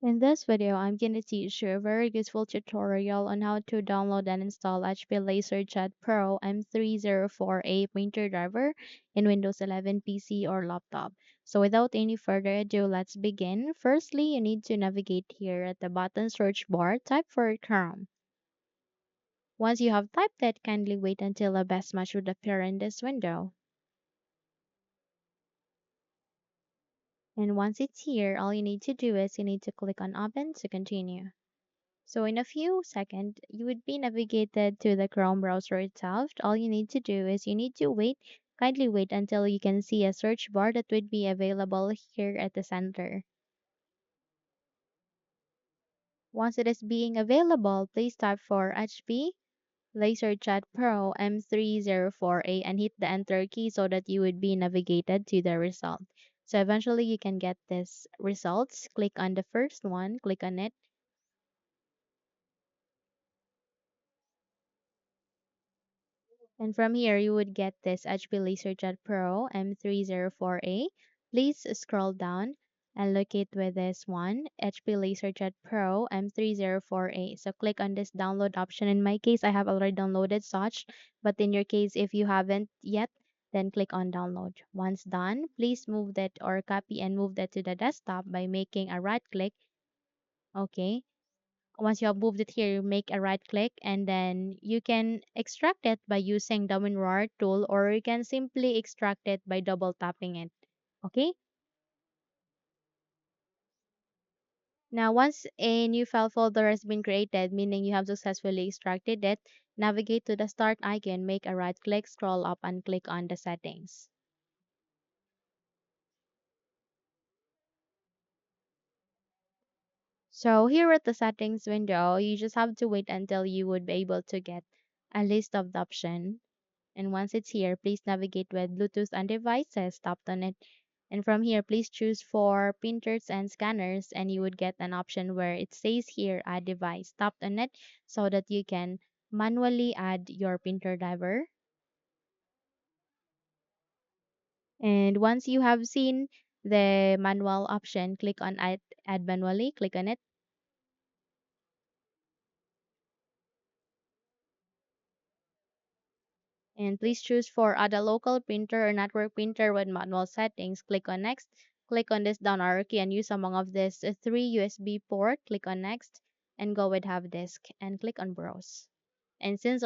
In this video, I'm going to teach you a very useful tutorial on how to download and install HP LaserJet Pro M304a printer driver in Windows 11 PC or laptop. So without any further ado, let's begin. Firstly, you need to navigate here at the bottom search bar, type for Chrome. Once you have typed it, kindly wait until a best match would appear in this window. And once it's here, all you need to do is you need to click on Open to continue. So in a few seconds, you would be navigated to the Chrome browser itself. All you need to do is you need to wait, kindly wait until you can see a search bar that would be available here at the center. Once it is being available, please type for HP LaserJet Pro M304a and hit the enter key so that you would be navigated to the result. So eventually you can get this results. Click on the first one, click on it. And from here, you would get this HP LaserJet Pro M304a. Please scroll down and locate with this one, HP LaserJet Pro M304a. So click on this download option. In my case, I have already downloaded such, but in your case, if you haven't yet, then click on download. Once done, please move that or copy and move that to the desktop by making a right click. Okay, once you have moved it here, you make a right click and then you can extract it by using the WinRAR tool, or you can simply extract it by double tapping it. Okay. Now, once a new file folder has been created, meaning you have successfully extracted it, navigate to the start icon, make a right click, scroll up and click on the settings. So here at the settings window, you just have to wait until you would be able to get a list of the option. And once it's here, please navigate with Bluetooth and devices, tap on it. And from here, please choose for printers and scanners, and you would get an option where it says here add device. Tap on it so that you can manually add your printer driver. And once you have seen the manual option, click on add manually, click on it. And please choose for add a local printer or network printer with manual settings. Click on next. Click on this down arrow key and use among of this three USB port. Click on next and go with have disk and click on browse. And since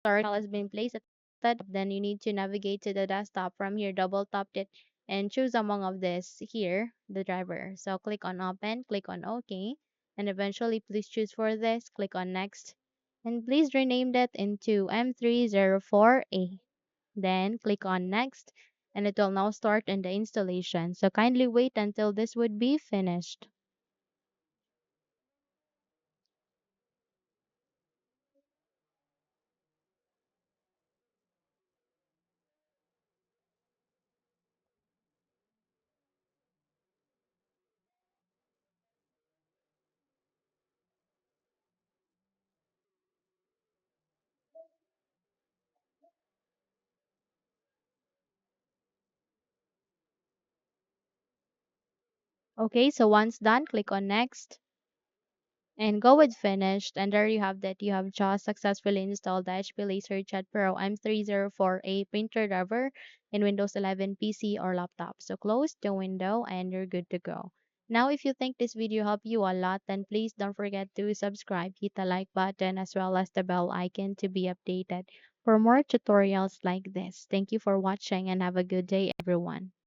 our file has been placed at the top, then you need to navigate to the desktop. From here, double tap it and choose among of this here, the driver. So click on open, click on OK, and eventually please choose for this, click on next, and please rename that into M304A. Then click on next, and it will now start in the installation. So kindly wait until this would be finished. Okay, so once done, click on next and go with finished, and there you have that. You have just successfully installed the HP LaserJet Pro M304a printer driver in Windows 11 PC or laptop. So close the window and you're good to go. Now if you think this video helped you a lot, then please don't forget to subscribe, hit the like button as well as the bell icon to be updated for more tutorials like this. Thank you for watching and have a good day everyone.